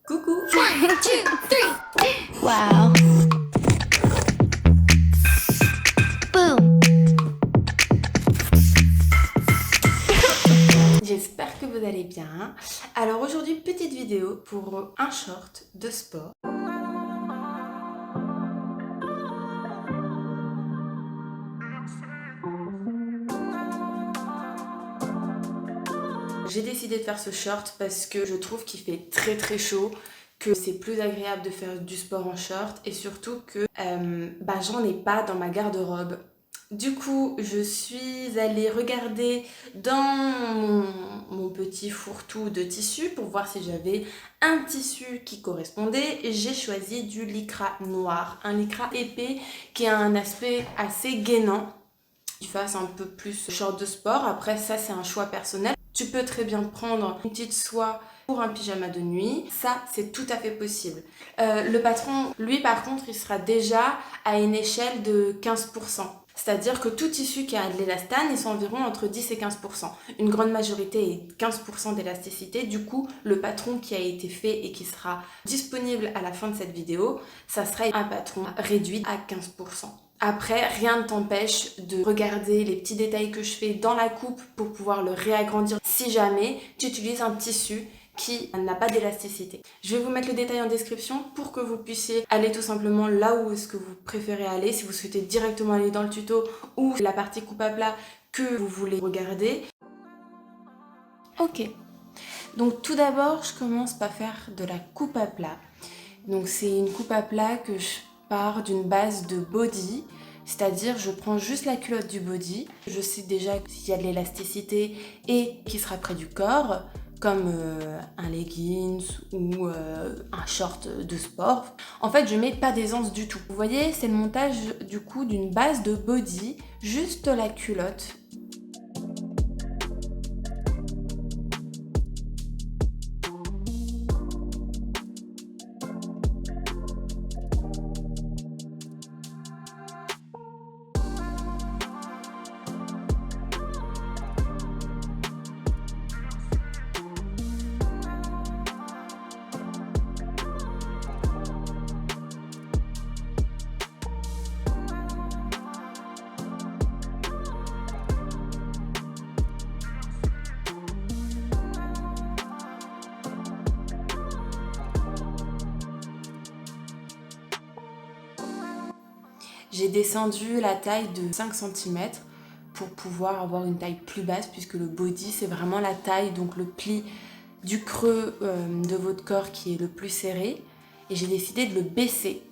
Coucou. 1, 2, 3. Wow. Boom. J'espère que vous allez bien. Alors aujourd'hui, petite vidéo pour un short de sport. J'ai décidé de faire ce short parce que je trouve qu'il fait très chaud, que c'est plus agréable de faire du sport en short et surtout que j'en ai pas dans ma garde-robe. Du coup, je suis allée regarder dans mon petit fourre-tout de tissu pour voir si j'avais un tissu qui correspondait. Et j'ai choisi du lycra noir, un lycra épais qui a un aspect assez gainant, qui fasse un peu plus short de sport. Après, ça, c'est un choix personnel. Tu peux très bien prendre une petite soie pour un pyjama de nuit. Ça, c'est tout à fait possible. Le patron, lui, par contre, il sera déjà à une échelle de 15%. C'est-à-dire que tout tissu qui a de l'élastane, ils sont environ entre 10 et 15%. Une grande majorité est 15% d'élasticité. Du coup, le patron qui a été fait et qui sera disponible à la fin de cette vidéo, ça sera un patron réduit à 15%. Après, rien ne t'empêche de regarder les petits détails que je fais dans la coupe pour pouvoir le réagrandir si jamais tu utilises un tissu qui n'a pas d'élasticité. Je vais vous mettre le détail en description pour que vous puissiez aller tout simplement là où est-ce que vous préférez aller, si vous souhaitez directement aller dans le tuto ou la partie coupe à plat que vous voulez regarder. Ok, donc tout d'abord, je commence par faire de la coupe à plat. Donc c'est une coupe à plat que je pars d'une base de body, c'est-à-dire je prends juste la culotte du body. Je sais déjà s'il y a de l'élasticité et qui sera près du corps, comme un leggings ou un short de sport. En fait, je mets pas d'aisance du tout. Vous voyez, c'est le montage du coup d'une base de body, juste la culotte. J'ai descendu la taille de 5 cm pour pouvoir avoir une taille plus basse puisque le body c'est vraiment la taille, donc le pli du creux de votre corps qui est le plus serré, et j'ai décidé de le baisser.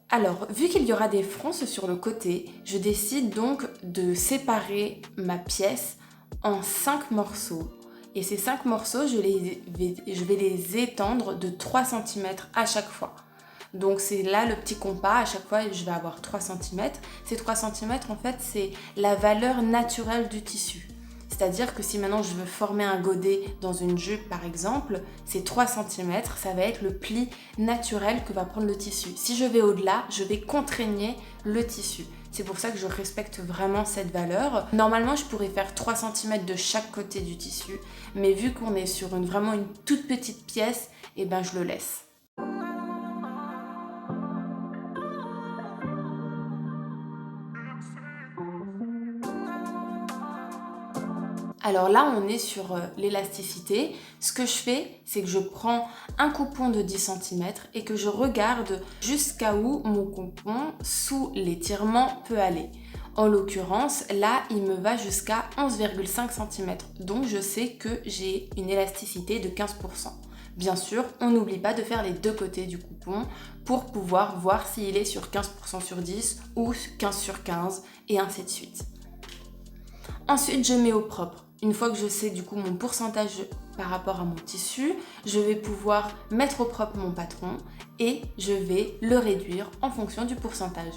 Alors, vu qu'il y aura des fronces sur le côté, je décide donc de séparer ma pièce en 5 morceaux. Et ces 5 morceaux, je vais les étendre de 3 cm à chaque fois. Donc c'est là le petit compas, à chaque fois je vais avoir 3 cm. Ces 3 cm en fait c'est la valeur naturelle du tissu. C'est-à-dire que si maintenant je veux former un godet dans une jupe par exemple, ces 3 cm, ça va être le pli naturel que va prendre le tissu. Si je vais au-delà, je vais contraigner le tissu. C'est pour ça que je respecte vraiment cette valeur. Normalement, je pourrais faire 3 cm de chaque côté du tissu, mais vu qu'on est sur vraiment une toute petite pièce, et ben je le laisse. Alors là, on est sur l'élasticité. Ce que je fais, c'est que je prends un coupon de 10 cm et que je regarde jusqu'à où mon coupon sous l'étirement peut aller. En l'occurrence, là, il me va jusqu'à 11,5 cm. Donc, je sais que j'ai une élasticité de 15%. Bien sûr, on n'oublie pas de faire les deux côtés du coupon pour pouvoir voir s'il est sur 15% sur 10 ou 15 sur 15 et ainsi de suite. Ensuite, je mets au propre. Une fois que je sais du coup mon pourcentage par rapport à mon tissu, je vais pouvoir mettre au propre mon patron et je vais le réduire en fonction du pourcentage.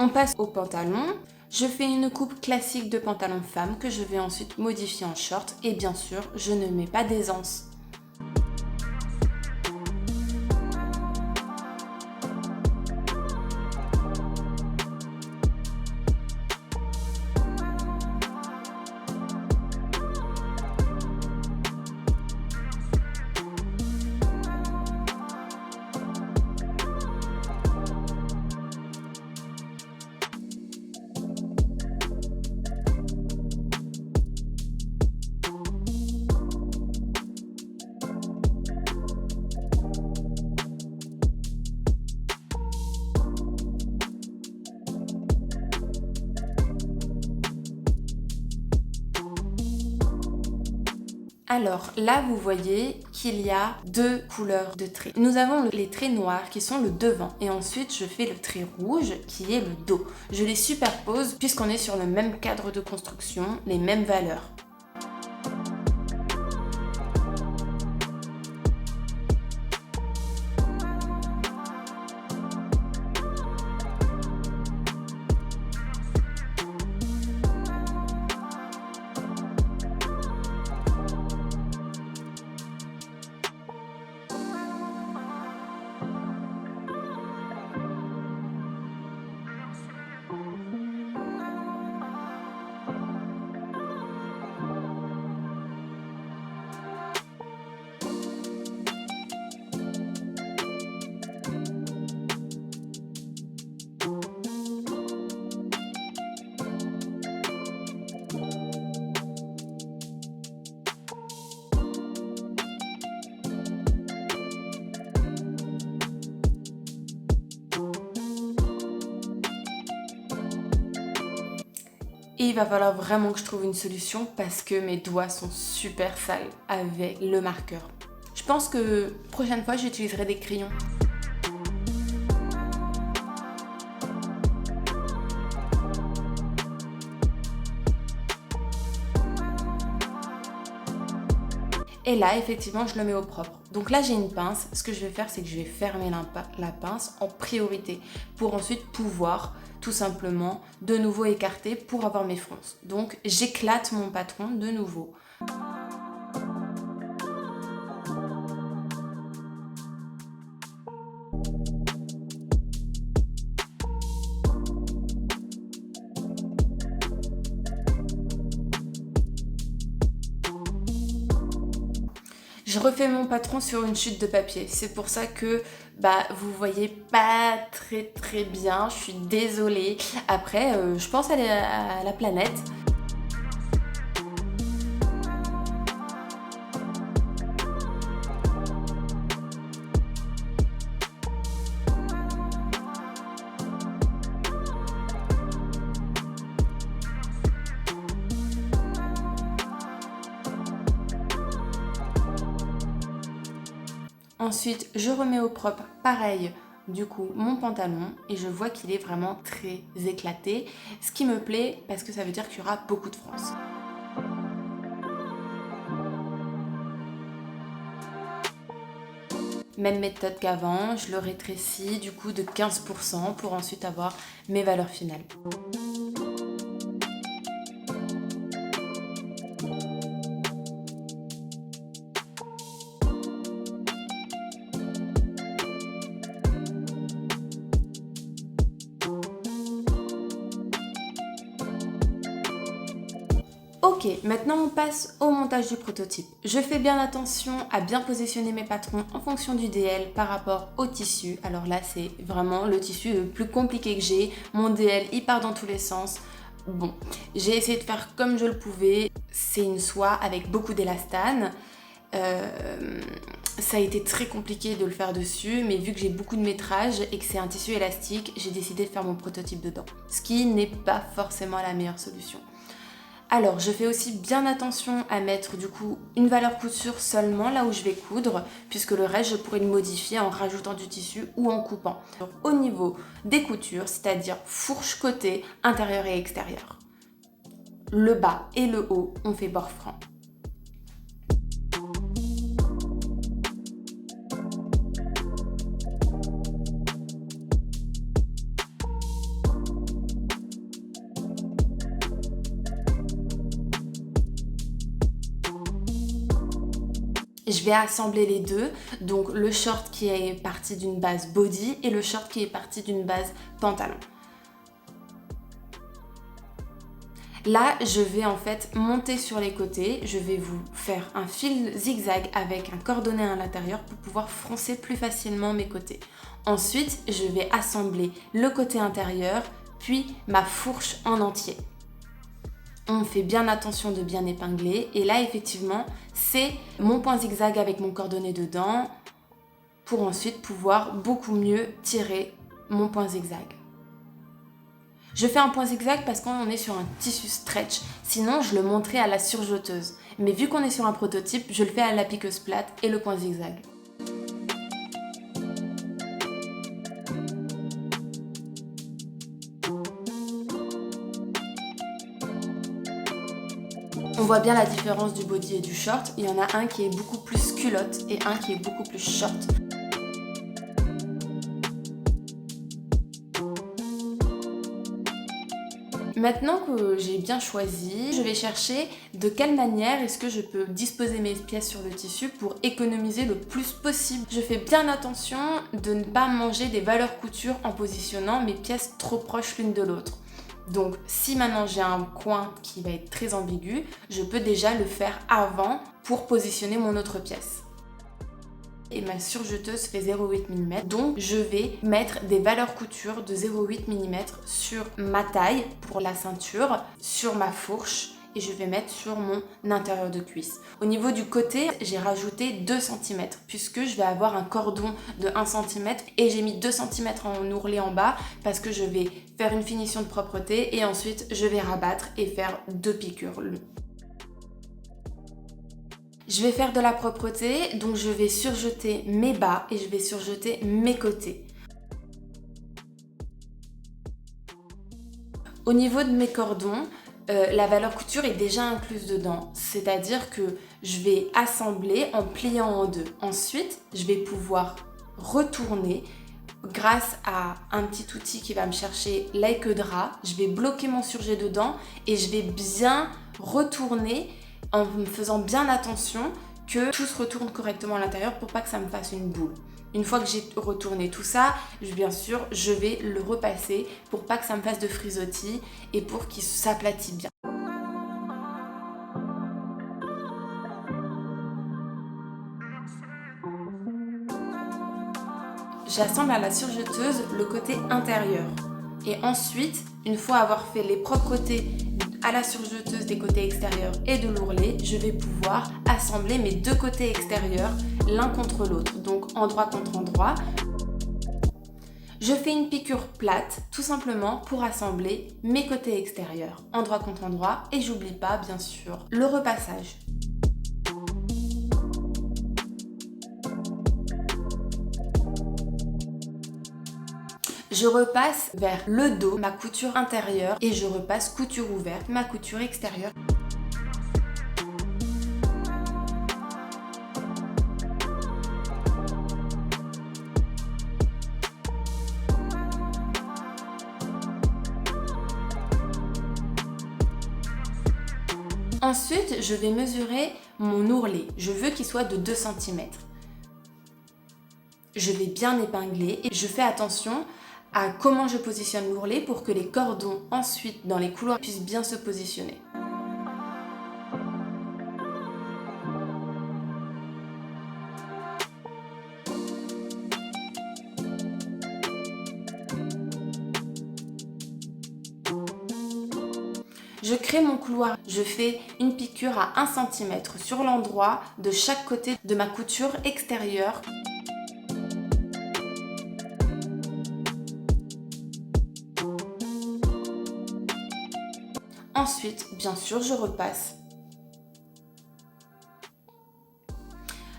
On passe au pantalon. Je fais une coupe classique de pantalon femme que je vais ensuite modifier en short et bien sûr, je ne mets pas d'aisance. Alors là, vous voyez qu'il y a deux couleurs de traits. Nous avons les traits noirs qui sont le devant et ensuite je fais le trait rouge qui est le dos. Je les superpose puisqu'on est sur le même cadre de construction, les mêmes valeurs. Et il va falloir vraiment que je trouve une solution parce que mes doigts sont super sales avec le marqueur. Je pense que prochaine fois j'utiliserai des crayons. Et là, effectivement, je le mets au propre. Donc là, j'ai une pince. Ce que je vais faire, c'est que je vais fermer la pince en priorité pour ensuite pouvoir tout simplement de nouveau écarter pour avoir mes fronces. Donc, j'éclate mon patron de nouveau. Je refais mon patron sur une chute de papier. C'est pour ça que vous voyez pas très bien. Je suis désolée. Après, je pense à la planète. Ensuite, je remets au propre, pareil, du coup, mon pantalon et je vois qu'il est vraiment très éclaté. Ce qui me plaît parce que ça veut dire qu'il y aura beaucoup de fronces. Même méthode qu'avant, je le rétrécis du coup de 15% pour ensuite avoir mes valeurs finales. Ok, maintenant on passe au montage du prototype. Je fais bien attention à bien positionner mes patrons en fonction du DL par rapport au tissu. Alors là, c'est vraiment le tissu le plus compliqué que j'ai. Mon DL, il part dans tous les sens. Bon, j'ai essayé de faire comme je le pouvais. C'est une soie avec beaucoup d'élastane. Ça a été très compliqué de le faire dessus, mais vu que j'ai beaucoup de métrage et que c'est un tissu élastique, j'ai décidé de faire mon prototype dedans. Ce qui n'est pas forcément la meilleure solution. Alors, je fais aussi bien attention à mettre du coup une valeur couture seulement là où je vais coudre, puisque le reste, je pourrais le modifier en rajoutant du tissu ou en coupant. Donc, au niveau des coutures, c'est-à-dire fourche côté, intérieur et extérieur. Le bas et le haut, on fait bord franc. Je vais assembler les deux, donc le short qui est parti d'une base body et le short qui est parti d'une base pantalon. Là, je vais en fait monter sur les côtés, je vais vous faire un fil zigzag avec un cordonnet à l'intérieur pour pouvoir froncer plus facilement mes côtés. Ensuite, je vais assembler le côté intérieur, puis ma fourche en entier. On fait bien attention de bien épingler et là effectivement c'est mon point zigzag avec mon cordonnet dedans pour ensuite pouvoir beaucoup mieux tirer mon point zigzag. Je fais un point zigzag parce qu'on est sur un tissu stretch, sinon je le montrais à la surjeteuse. Mais vu qu'on est sur un prototype, je le fais à la piqueuse plate et le point zigzag. On voit bien la différence du body et du short. Il y en a un qui est beaucoup plus culotte et un qui est beaucoup plus short. Maintenant que j'ai bien choisi, je vais chercher de quelle manière est-ce que je peux disposer mes pièces sur le tissu pour économiser le plus possible. Je fais bien attention de ne pas manger des valeurs couture en positionnant mes pièces trop proches l'une de l'autre. Donc si maintenant j'ai un coin qui va être très ambigu, je peux déjà le faire avant pour positionner mon autre pièce. Et ma surjeteuse fait 0,8 mm, donc je vais mettre des valeurs couture de 0,8 mm sur ma taille pour la ceinture, sur ma fourche et je vais mettre sur mon intérieur de cuisse. Au niveau du côté, j'ai rajouté 2 cm puisque je vais avoir un cordon de 1 cm et j'ai mis 2 cm en ourlet en bas parce que je vais faire une finition de propreté et ensuite je vais rabattre et faire 2 piqûres. Je vais faire de la propreté, donc je vais surjeter mes bas et je vais surjeter mes côtés. Au niveau de mes cordons, la valeur couture est déjà incluse dedans, c'est-à-dire que je vais assembler en pliant en deux. Ensuite, je vais pouvoir retourner grâce à un petit outil qui va me chercher l'aile drap. Je vais bloquer mon surjet dedans et je vais bien retourner en me faisant bien attention que tout se retourne correctement à l'intérieur pour pas que ça me fasse une boule. Une fois que j'ai retourné tout ça, bien sûr, je vais le repasser pour pas que ça me fasse de frisottis et pour qu'il s'aplatisse bien. J'assemble à la surjeteuse le côté intérieur. Et ensuite, une fois avoir fait les propretés à la surjeteuse des côtés extérieurs et de l'ourlet, je vais pouvoir assembler mes deux côtés extérieurs l'un contre l'autre, donc endroit contre endroit. Je fais une piqûre plate tout simplement pour assembler mes côtés extérieurs, endroit contre endroit, et j'oublie pas bien sûr le repassage. Je repasse vers le dos ma couture intérieure et je repasse couture ouverte ma couture extérieure. Ensuite, je vais mesurer mon ourlet. Je veux qu'il soit de 2 cm. Je vais bien épingler et je fais attention à comment je positionne l'ourlet pour que les cordons ensuite dans les couloirs puissent bien se positionner. Je crée mon couloir, je fais une piqûre à 1 cm sur l'endroit de chaque côté de ma couture extérieure. Ensuite, bien sûr, je repasse.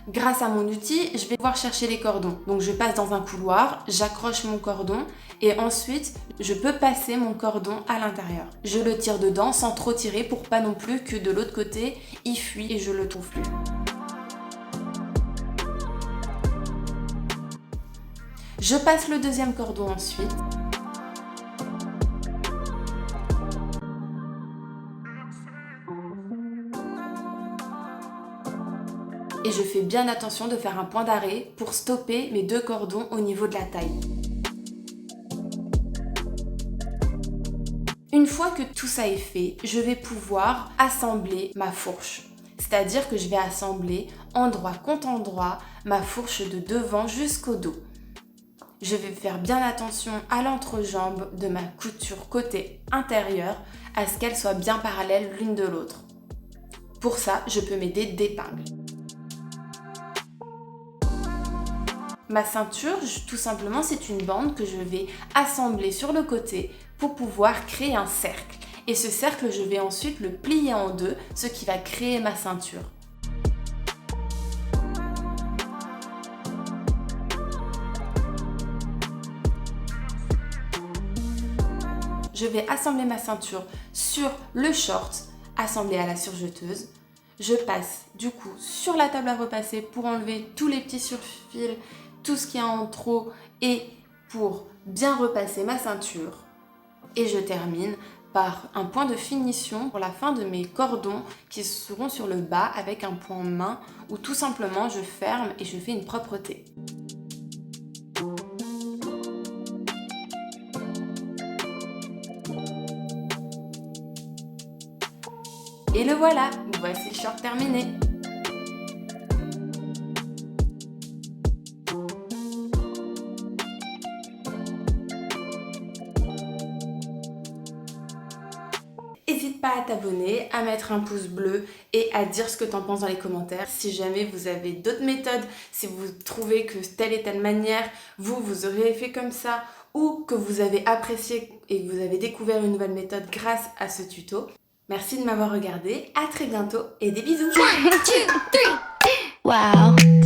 Grâce à mon outil, je vais pouvoir chercher les cordons. Donc je passe dans un couloir, j'accroche mon cordon et ensuite je peux passer mon cordon à l'intérieur. Je le tire dedans sans trop tirer pour pas non plus que de l'autre côté il fuit et je le trouve plus. Je passe le deuxième cordon ensuite. et je fais bien attention de faire un point d'arrêt pour stopper mes 2 cordons au niveau de la taille. Une fois que tout ça est fait, je vais pouvoir assembler ma fourche. C'est-à-dire que je vais assembler endroit contre endroit ma fourche de devant jusqu'au dos. Je vais faire bien attention à l'entrejambe de ma couture côté intérieur à ce qu'elle soit bien parallèle l'une de l'autre. Pour ça, je peux m'aider d'épingles. Ma ceinture, tout simplement, c'est une bande que je vais assembler sur le côté pour pouvoir créer un cercle. Et ce cercle, je vais ensuite le plier en deux, ce qui va créer ma ceinture. Je vais assembler ma ceinture sur le short, assemblé à la surjeteuse. Je passe du coup sur la table à repasser pour enlever tous les petits surfils, tout ce qui est en trop et pour bien repasser ma ceinture. Et je termine par un point de finition pour la fin de mes cordons qui seront sur le bas avec un point main où tout simplement je ferme et je fais une propreté. Et le voilà, voici le short terminé. N'hésite pas à t'abonner, à mettre un pouce bleu et à dire ce que t'en penses dans les commentaires. Si jamais vous avez d'autres méthodes, si vous trouvez que telle et telle manière, vous auriez fait comme ça, ou que vous avez apprécié et que vous avez découvert une nouvelle méthode grâce à ce tuto. Merci de m'avoir regardé, à très bientôt et des bisous. 1, 2, 3. Wow.